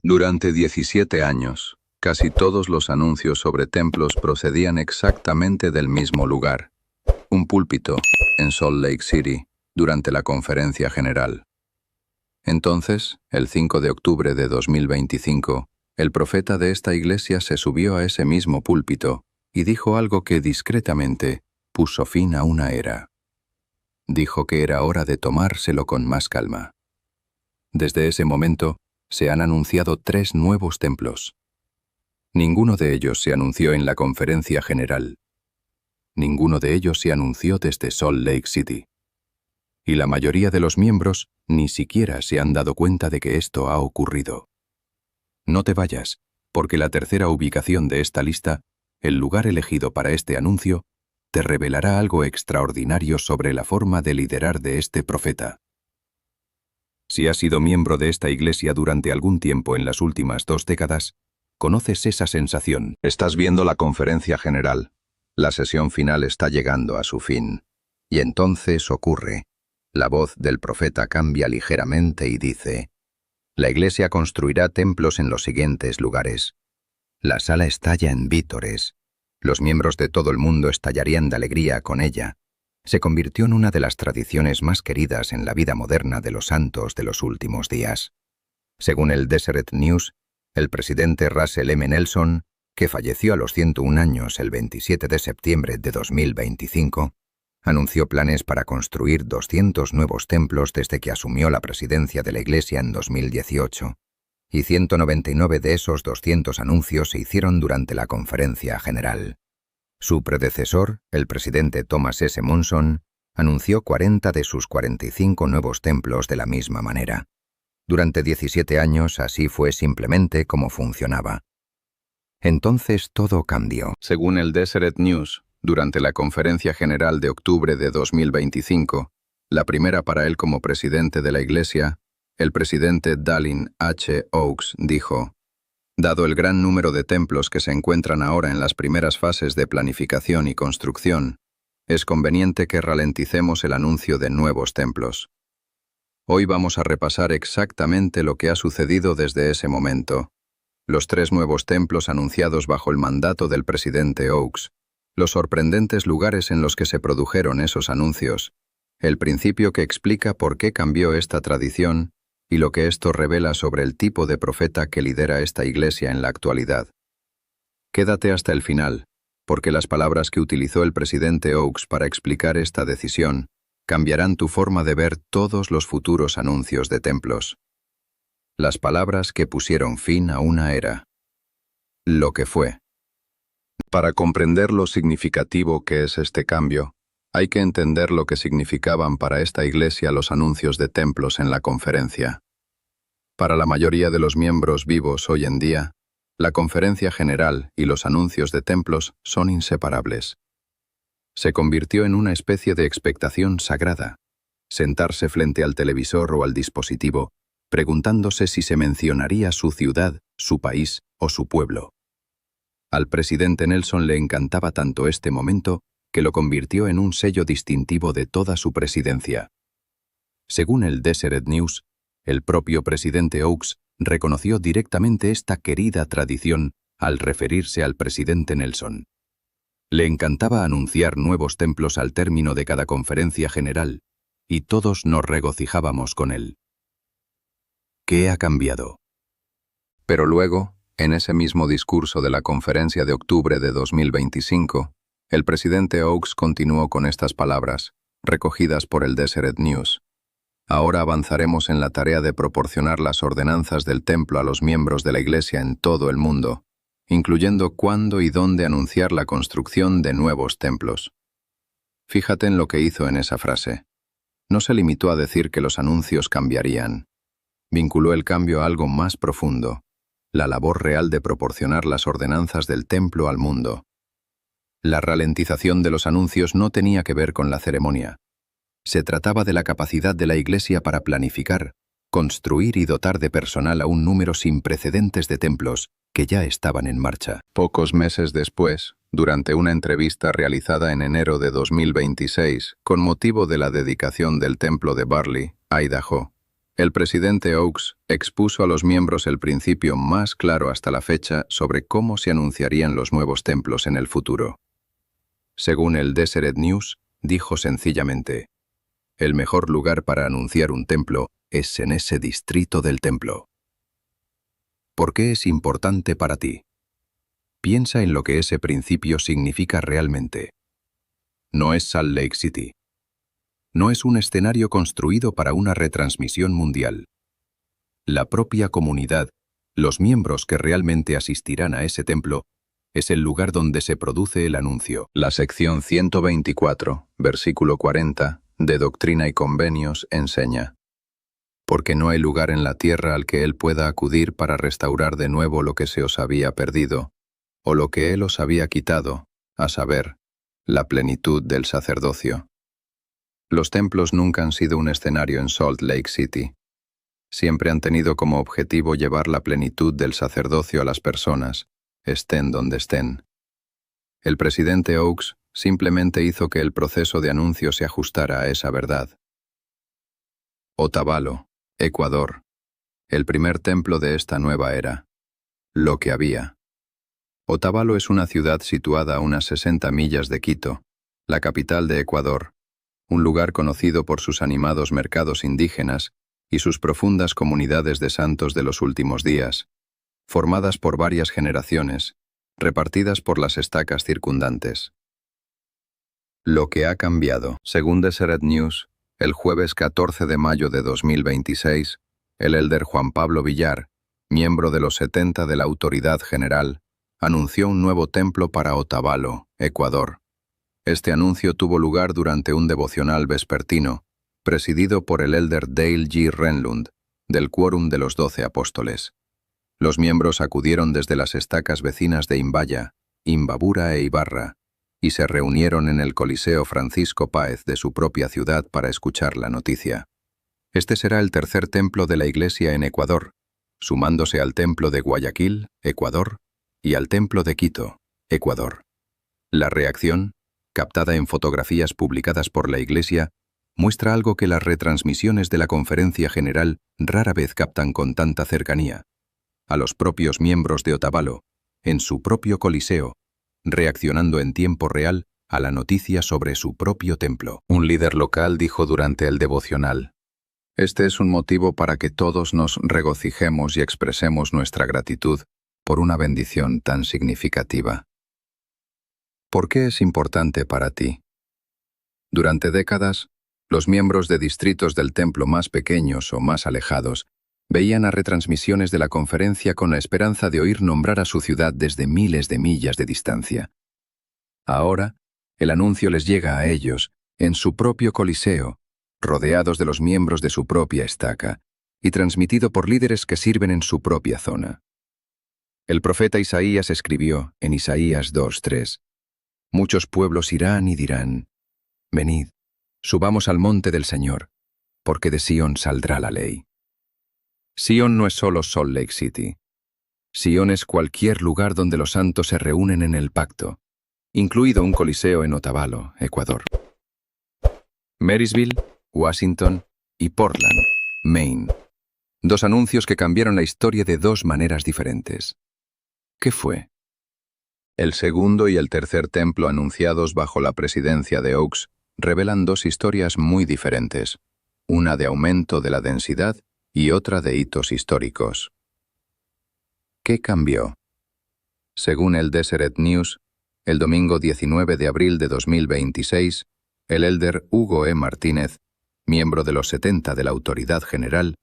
Durante 17 años, casi todos los anuncios sobre templos procedían exactamente del mismo lugar, un púlpito en Salt Lake City, durante la conferencia general. Entonces, el 5 de octubre de 2025, el profeta de esta iglesia se subió a ese mismo púlpito y dijo algo que discretamente puso fin a una era. Dijo que era hora de tomárselo con más calma. Desde ese momento, se han anunciado 3 nuevos templos. Ninguno de ellos se anunció en la conferencia general. Ninguno de ellos se anunció desde Salt Lake City. Y la mayoría de los miembros ni siquiera se han dado cuenta de que esto ha ocurrido. No te vayas, porque la tercera ubicación de esta lista, el lugar elegido para este anuncio, te revelará algo extraordinario sobre la forma de liderar de este profeta. Si has sido miembro de esta iglesia durante algún tiempo en las últimas 2 décadas, conoces esa sensación. Estás viendo la conferencia general. La sesión final está llegando a su fin. Y entonces ocurre. La voz del profeta cambia ligeramente y dice: la iglesia construirá templos en los siguientes lugares. La sala estalla en vítores. Los miembros de todo el mundo estallarían de alegría con ella. Se convirtió en una de las tradiciones más queridas en la vida moderna de los santos de los últimos días. Según el Deseret News, el presidente Russell M. Nelson, que falleció a los 101 años el 27 de septiembre de 2025, anunció planes para construir 200 nuevos templos desde que asumió la presidencia de la Iglesia en 2018, y 199 de esos 200 anuncios se hicieron durante la conferencia general. Su predecesor, el presidente Thomas S. Monson, anunció 40 de sus 45 nuevos templos de la misma manera. Durante 17 años así fue simplemente como funcionaba. Entonces todo cambió. Según el Deseret News, durante la conferencia general de octubre de 2025, la primera para él como presidente de la Iglesia, el presidente Dallin H. Oaks dijo: dado el gran número de templos que se encuentran ahora en las primeras fases de planificación y construcción, es conveniente que ralenticemos el anuncio de nuevos templos. Hoy vamos a repasar exactamente lo que ha sucedido desde ese momento. Los 3 nuevos templos anunciados bajo el mandato del presidente Oaks, los sorprendentes lugares en los que se produjeron esos anuncios, el principio que explica por qué cambió esta tradición y lo que esto revela sobre el tipo de profeta que lidera esta iglesia en la actualidad. Quédate hasta el final, porque las palabras que utilizó el presidente Oaks para explicar esta decisión cambiarán tu forma de ver todos los futuros anuncios de templos. Las palabras que pusieron fin a una era. Lo que fue. Para comprender lo significativo que es este cambio, hay que entender lo que significaban para esta iglesia los anuncios de templos en la conferencia. Para la mayoría de los miembros vivos hoy en día, la conferencia general y los anuncios de templos son inseparables. Se convirtió en una especie de expectación sagrada. Sentarse frente al televisor o al dispositivo, preguntándose si se mencionaría su ciudad, su país o su pueblo. Al presidente Nelson le encantaba tanto este momento que lo convirtió en un sello distintivo de toda su presidencia. Según el Deseret News, el propio presidente Oaks reconoció directamente esta querida tradición al referirse al presidente Nelson. Le encantaba anunciar nuevos templos al término de cada conferencia general, y todos nos regocijábamos con él. ¿Qué ha cambiado? Pero luego, en ese mismo discurso de la conferencia de octubre de 2025, el presidente Oaks continuó con estas palabras, recogidas por el Deseret News. Ahora avanzaremos en la tarea de proporcionar las ordenanzas del templo a los miembros de la Iglesia en todo el mundo, incluyendo cuándo y dónde anunciar la construcción de nuevos templos. Fíjate en lo que hizo en esa frase. No se limitó a decir que los anuncios cambiarían. Vinculó el cambio a algo más profundo, la labor real de proporcionar las ordenanzas del templo al mundo. La ralentización de los anuncios no tenía que ver con la ceremonia. Se trataba de la capacidad de la Iglesia para planificar, construir y dotar de personal a un número sin precedentes de templos que ya estaban en marcha. Pocos meses después, durante una entrevista realizada en enero de 2026, con motivo de la dedicación del templo de Barley, Idaho, El presidente Oaks expuso a los miembros el principio más claro hasta la fecha sobre cómo se anunciarían los nuevos templos en el futuro. Según el Deseret News, dijo sencillamente: el mejor lugar para anunciar un templo es en ese distrito del templo. ¿Por qué es importante para ti? Piensa en lo que ese principio significa realmente. No es Salt Lake City. No es un escenario construido para una retransmisión mundial. La propia comunidad, los miembros que realmente asistirán a ese templo, es el lugar donde se produce el anuncio. La sección 124, versículo 40, de Doctrina y Convenios enseña: porque no hay lugar en la tierra al que él pueda acudir para restaurar de nuevo lo que se os había perdido, o lo que él os había quitado, a saber, la plenitud del sacerdocio. Los templos nunca han sido un escenario en Salt Lake City. Siempre han tenido como objetivo llevar la plenitud del sacerdocio a las personas, estén donde estén. El presidente Oaks simplemente hizo que el proceso de anuncio se ajustara a esa verdad. Otavalo, Ecuador. El primer templo de esta nueva era. Lo que había. Otavalo es una ciudad situada a unas 60 millas de Quito, la capital de Ecuador, un lugar conocido por sus animados mercados indígenas y sus profundas comunidades de santos de los últimos días, formadas por varias generaciones, repartidas por las estacas circundantes. Lo que ha cambiado. Según Deseret News, el jueves 14 de mayo de 2026, el elder Juan Pablo Villar, miembro de los 70 de la Autoridad General, anunció un nuevo templo para Otavalo, Ecuador. Este anuncio tuvo lugar durante un devocional vespertino, presidido por el elder Dale G. Renlund, del Quórum de los 12 Apóstoles. Los miembros acudieron desde las estacas vecinas de Imbaya, Imbabura e Ibarra, y se reunieron en el Coliseo Francisco Páez de su propia ciudad para escuchar la noticia. Este será el tercer templo de la Iglesia en Ecuador, sumándose al templo de Guayaquil, Ecuador, y al templo de Quito, Ecuador. La reacción, captada en fotografías publicadas por la Iglesia, muestra algo que las retransmisiones de la Conferencia General rara vez captan con tanta cercanía: a los propios miembros de Otavalo, en su propio coliseo, reaccionando en tiempo real a la noticia sobre su propio templo. Un líder local dijo durante el devocional: este es un motivo para que todos nos regocijemos y expresemos nuestra gratitud por una bendición tan significativa. ¿Por qué es importante para ti? Durante décadas, los miembros de distritos del templo más pequeños o más alejados veían a retransmisiones de la conferencia con la esperanza de oír nombrar a su ciudad desde miles de millas de distancia. Ahora, el anuncio les llega a ellos, en su propio coliseo, rodeados de los miembros de su propia estaca, y transmitido por líderes que sirven en su propia zona. El profeta Isaías escribió en Isaías 2:3: muchos pueblos irán y dirán: venid, subamos al monte del Señor, porque de Sión saldrá la ley. Sión no es solo Salt Lake City. Sión es cualquier lugar donde los santos se reúnen en el pacto, incluido un coliseo en Otavalo, Ecuador. Marysville, Washington y Portland, Maine. Dos anuncios que cambiaron la historia de dos maneras diferentes. ¿Qué fue? El segundo y el tercer templo anunciados bajo la presidencia de Oaks revelan dos historias muy diferentes, una de aumento de la densidad y otra de hitos históricos. ¿Qué cambió? Según el Deseret News, el domingo 19 de abril de 2026, el elder Hugo E. Martínez, miembro de los 70 de la Autoridad General,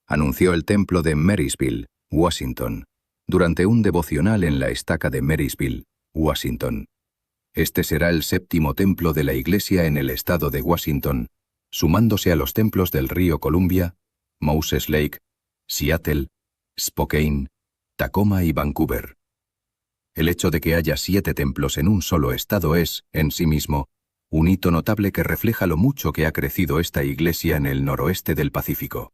anunció el templo de Marysville, Washington, durante un devocional en la estaca de Marysville, Washington. Este será el séptimo templo de la Iglesia en el estado de Washington, sumándose a los templos del río Columbia, Moses Lake, Seattle, Spokane, Tacoma y Vancouver. El hecho de que haya 7 templos en un solo estado es, en sí mismo, un hito notable que refleja lo mucho que ha crecido esta iglesia en el noroeste del Pacífico.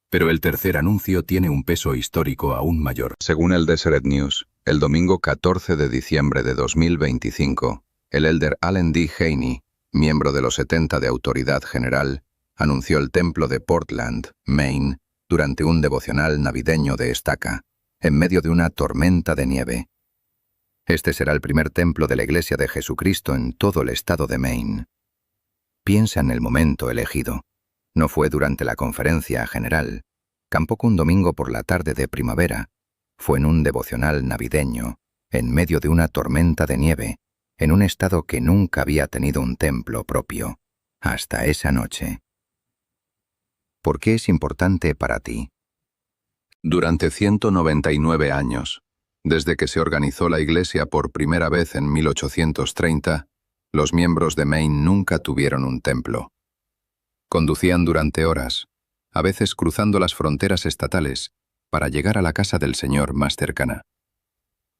Pero el tercer anuncio tiene un peso histórico aún mayor. Según el Deseret News, el domingo 14 de diciembre de 2025, el elder Allen D. Haney, miembro de los 70 de Autoridad General, anunció el templo de Portland, Maine, durante un devocional navideño de estaca, en medio de una tormenta de nieve. Este será el primer templo de la Iglesia de Jesucristo en todo el estado de Maine. Piensa en el momento elegido. No fue durante la conferencia general, tampoco un domingo por la tarde de primavera. Fue en un devocional navideño, en medio de una tormenta de nieve, en un estado que nunca había tenido un templo propio, hasta esa noche. ¿Por qué es importante para ti? Durante 199 años, desde que se organizó la Iglesia por primera vez en 1830, los miembros de Maine nunca tuvieron un templo. Conducían durante horas, a veces cruzando las fronteras estatales, para llegar a la casa del Señor más cercana.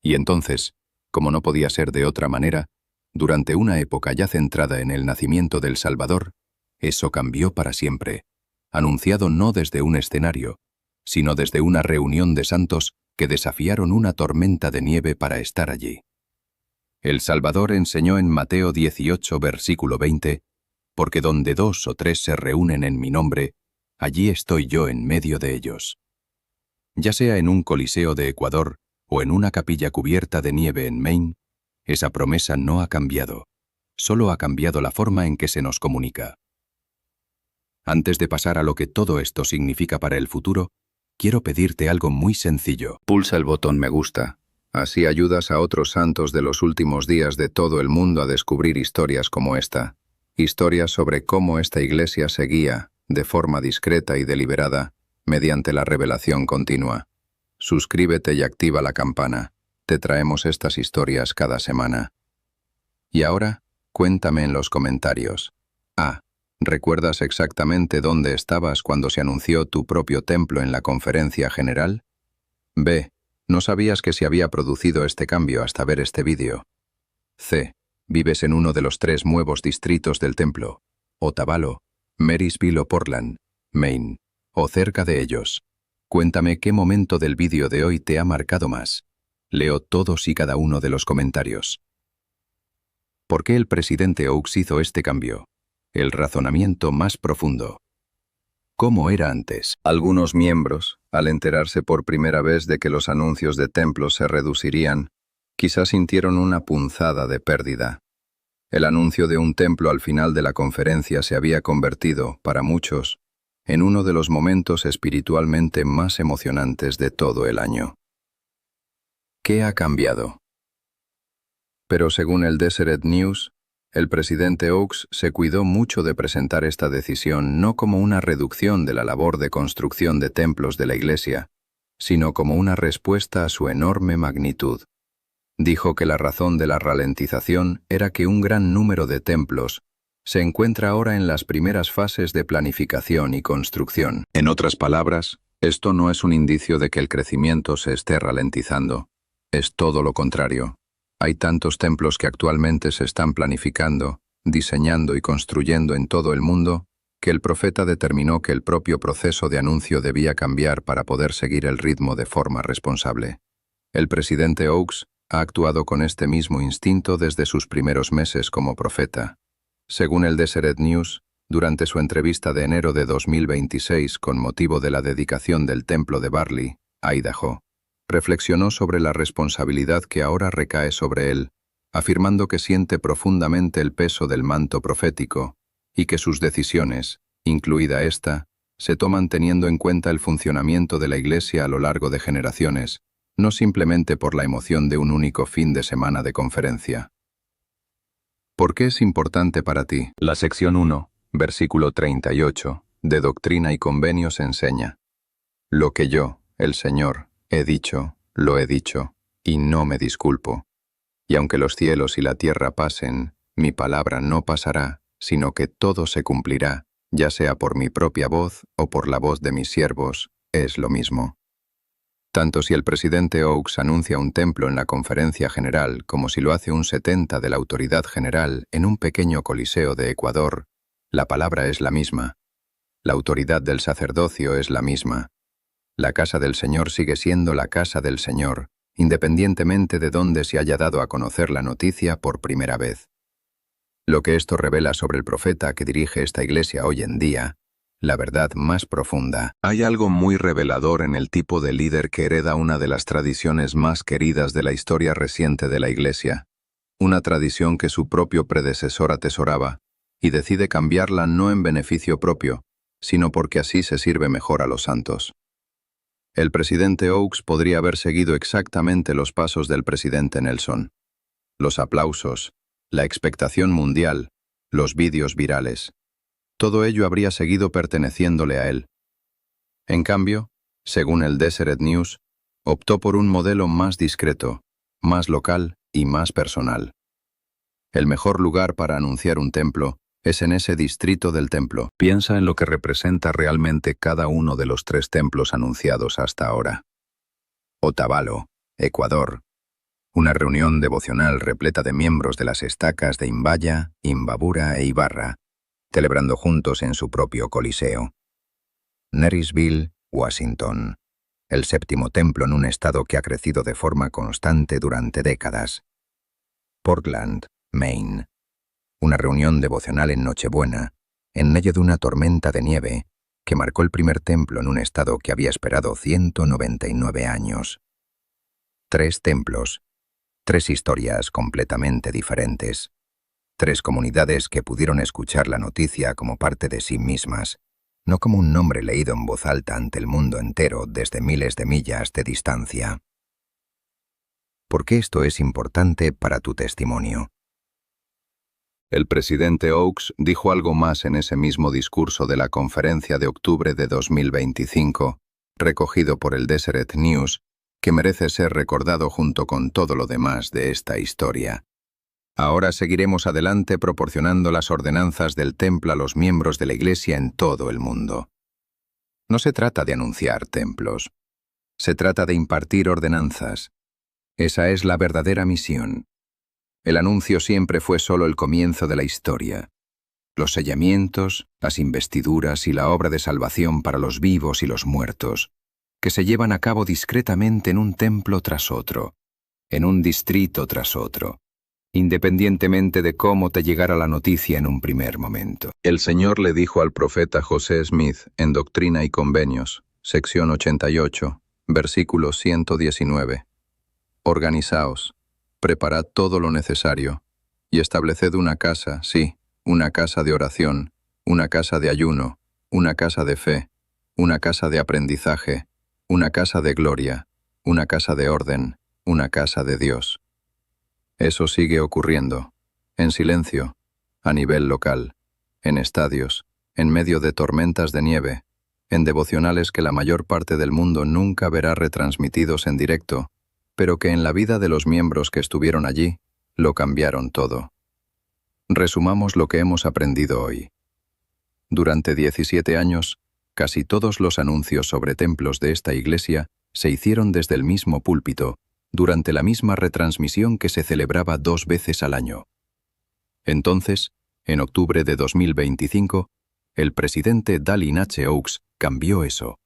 Y entonces, como no podía ser de otra manera, durante una época ya centrada en el nacimiento del Salvador, eso cambió para siempre, anunciado no desde un escenario, sino desde una reunión de santos que desafiaron una tormenta de nieve para estar allí. El Salvador enseñó en Mateo 18, versículo 20, «Porque donde 2 o 3 se reúnen en mi nombre, allí estoy yo en medio de ellos». Ya sea en un coliseo de Ecuador o en una capilla cubierta de nieve en Maine, esa promesa no ha cambiado, solo ha cambiado la forma en que se nos comunica. Antes de pasar a lo que todo esto significa para el futuro, quiero pedirte algo muy sencillo. Pulsa el botón me gusta. Así ayudas a otros santos de los últimos días de todo el mundo a descubrir historias como esta. Historias sobre cómo esta Iglesia seguía, de forma discreta y deliberada, mediante la revelación continua. Suscríbete y activa la campana. Te traemos estas historias cada semana. Y ahora, cuéntame en los comentarios. A. ¿Recuerdas exactamente dónde estabas cuando se anunció tu propio templo en la conferencia general? B. ¿No sabías que se había producido este cambio hasta ver este vídeo? C. ¿Vives en uno de los 3 nuevos distritos del templo? Otavalo, Marysville o Portland, Maine, o cerca de ellos. Cuéntame qué momento del vídeo de hoy te ha marcado más. Leo todos y cada uno de los comentarios. ¿Por qué el presidente Oaks hizo este cambio? El razonamiento más profundo. ¿Cómo era antes? Algunos miembros, al enterarse por primera vez de que los anuncios de templos se reducirían, quizás sintieron una punzada de pérdida. El anuncio de un templo al final de la conferencia se había convertido, para muchos, en uno de los momentos espiritualmente más emocionantes de todo el año. ¿Qué ha cambiado? Pero según el Deseret News, el presidente Oaks se cuidó mucho de presentar esta decisión no como una reducción de la labor de construcción de templos de la Iglesia, sino como una respuesta a su enorme magnitud. Dijo que la razón de la ralentización era que un gran número de templos se encuentra ahora en las primeras fases de planificación y construcción. En otras palabras, esto no es un indicio de que el crecimiento se esté ralentizando. Es todo lo contrario. Hay tantos templos que actualmente se están planificando, diseñando y construyendo en todo el mundo, que el profeta determinó que el propio proceso de anuncio debía cambiar para poder seguir el ritmo de forma responsable. El presidente Oaks ha actuado con este mismo instinto desde sus primeros meses como profeta. Según el Deseret News, durante su entrevista de enero de 2026 con motivo de la dedicación del templo de Barley, Idaho, reflexionó sobre la responsabilidad que ahora recae sobre él, afirmando que siente profundamente el peso del manto profético y que sus decisiones, incluida esta, se toman teniendo en cuenta el funcionamiento de la Iglesia a lo largo de generaciones, no simplemente por la emoción de un único fin de semana de conferencia. ¿Por qué es importante para ti? La sección 1, versículo 38, de Doctrina y Convenios enseña: Lo que yo, el Señor, he dicho, lo he dicho, y no me disculpo. Y aunque los cielos y la tierra pasen, mi palabra no pasará, sino que todo se cumplirá, ya sea por mi propia voz o por la voz de mis siervos, es lo mismo. Tanto si el presidente Oaks anuncia un templo en la conferencia general como si lo hace un 70 de la autoridad general en un pequeño coliseo de Ecuador, la palabra es la misma. La autoridad del sacerdocio es la misma. La casa del Señor sigue siendo la casa del Señor, independientemente de dónde se haya dado a conocer la noticia por primera vez. Lo que esto revela sobre el profeta que dirige esta Iglesia hoy en día la verdad más profunda. Hay algo muy revelador en el tipo de líder que hereda una de las tradiciones más queridas de la historia reciente de la Iglesia, una tradición que su propio predecesor atesoraba, y decide cambiarla no en beneficio propio, sino porque así se sirve mejor a los santos. El presidente Oaks podría haber seguido exactamente los pasos del presidente Nelson. Los aplausos, la expectación mundial, los vídeos virales. Todo ello habría seguido perteneciéndole a él. En cambio, según el Deseret News, optó por un modelo más discreto, más local y más personal. El mejor lugar para anunciar un templo es en ese distrito del templo. Piensa en lo que representa realmente cada uno de los 3 templos anunciados hasta ahora. Otavalo, Ecuador. Una reunión devocional repleta de miembros de las estacas de Imbaya, Imbabura e Ibarra, celebrando juntos en su propio coliseo. Marysville, Washington. El 7º templo en un estado que ha crecido de forma constante durante décadas. Portland, Maine. Una reunión devocional en Nochebuena, en medio de una tormenta de nieve, que marcó el primer templo en un estado que había esperado 199 años. 3 templos, 3 historias completamente diferentes. 3 comunidades que pudieron escuchar la noticia como parte de sí mismas, no como un nombre leído en voz alta ante el mundo entero desde miles de millas de distancia. ¿Por qué esto es importante para tu testimonio? El presidente Oaks dijo algo más en ese mismo discurso de la conferencia de octubre de 2025, recogido por el Deseret News, que merece ser recordado junto con todo lo demás de esta historia. Ahora seguiremos adelante proporcionando las ordenanzas del templo a los miembros de la Iglesia en todo el mundo. No se trata de anunciar templos. Se trata de impartir ordenanzas. Esa es la verdadera misión. El anuncio siempre fue solo el comienzo de la historia. Los sellamientos, las investiduras y la obra de salvación para los vivos y los muertos, que se llevan a cabo discretamente en un templo tras otro, en un distrito tras otro, independientemente de cómo te llegara la noticia en un primer momento. El Señor le dijo al profeta José Smith en Doctrina y Convenios, sección 88, versículo 119. Organizaos, preparad todo lo necesario, y estableced una casa, sí, una casa de oración, una casa de ayuno, una casa de fe, una casa de aprendizaje, una casa de gloria, una casa de orden, una casa de Dios. Eso sigue ocurriendo, en silencio, a nivel local, en estadios, en medio de tormentas de nieve, en devocionales que la mayor parte del mundo nunca verá retransmitidos en directo, pero que en la vida de los miembros que estuvieron allí, lo cambiaron todo. Resumamos lo que hemos aprendido hoy. Durante 17 años, casi todos los anuncios sobre templos de esta iglesia se hicieron desde el mismo púlpito, durante la misma retransmisión que se celebraba 2 veces al año. Entonces, en octubre de 2025, el presidente Dallin H. Oaks cambió eso,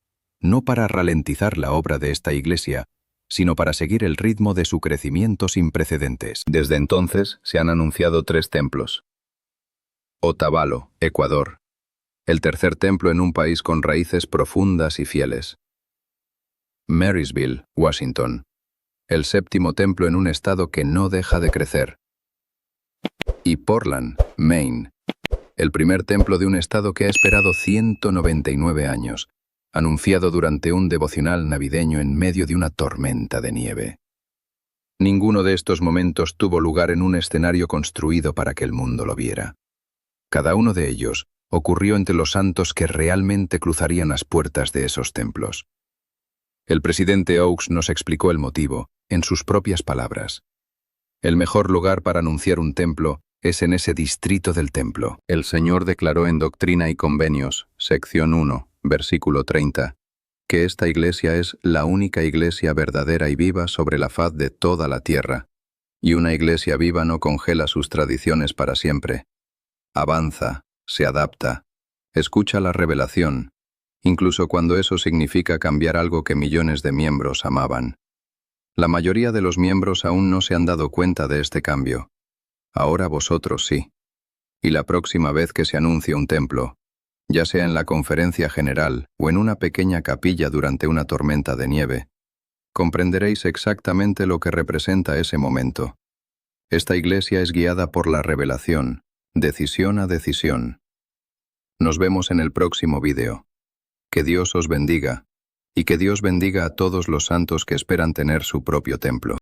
no para ralentizar la obra de esta iglesia, sino para seguir el ritmo de su crecimiento sin precedentes. Desde entonces se han anunciado 3 templos. Otavalo, Ecuador. El tercer templo en un país con raíces profundas y fieles. Marysville, Washington. El 7º templo en un estado que no deja de crecer. Y Portland, Maine. El primer templo de un estado que ha esperado 199 años, anunciado durante un devocional navideño en medio de una tormenta de nieve. Ninguno de estos momentos tuvo lugar en un escenario construido para que el mundo lo viera. Cada uno de ellos ocurrió entre los santos que realmente cruzarían las puertas de esos templos. El presidente Oaks nos explicó el motivo, en sus propias palabras. El mejor lugar para anunciar un templo es en ese distrito del templo. El Señor declaró en Doctrina y Convenios, sección 1, versículo 30, que esta iglesia es la única iglesia verdadera y viva sobre la faz de toda la tierra, y una iglesia viva no congela sus tradiciones para siempre. Avanza, se adapta, escucha la revelación, incluso cuando eso significa cambiar algo que millones de miembros amaban. La mayoría de los miembros aún no se han dado cuenta de este cambio. Ahora vosotros sí. Y la próxima vez que se anuncie un templo, ya sea en la conferencia general o en una pequeña capilla durante una tormenta de nieve, comprenderéis exactamente lo que representa ese momento. Esta iglesia es guiada por la revelación, decisión a decisión. Nos vemos en el próximo vídeo. Que Dios os bendiga, y que Dios bendiga a todos los santos que esperan tener su propio templo.